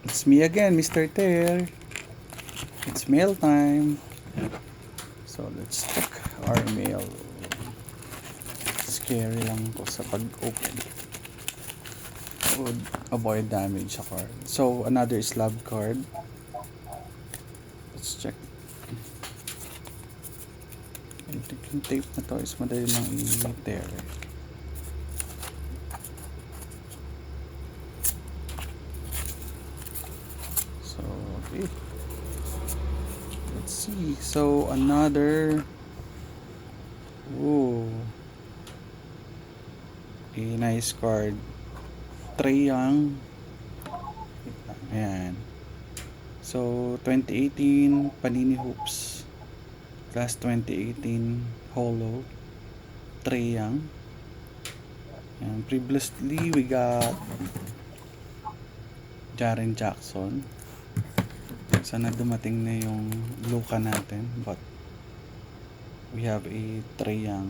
It's me again, Mr. Ter. It's mail time. So let's check our mail. Scary lang ko sa pag-open. Would avoid damage sa card. So another slab card. Let's check. Yung tape na to is madali lang i-tear. So okay. Let's see. So another. Oh, a nice card. Trae Young. Ayan. So 2018 Panini Hoops. Class 2018 Holo. Trae Young. And previously we got Jaren Jackson. Sana dumating na yung Luka natin, but we have a Trae Young.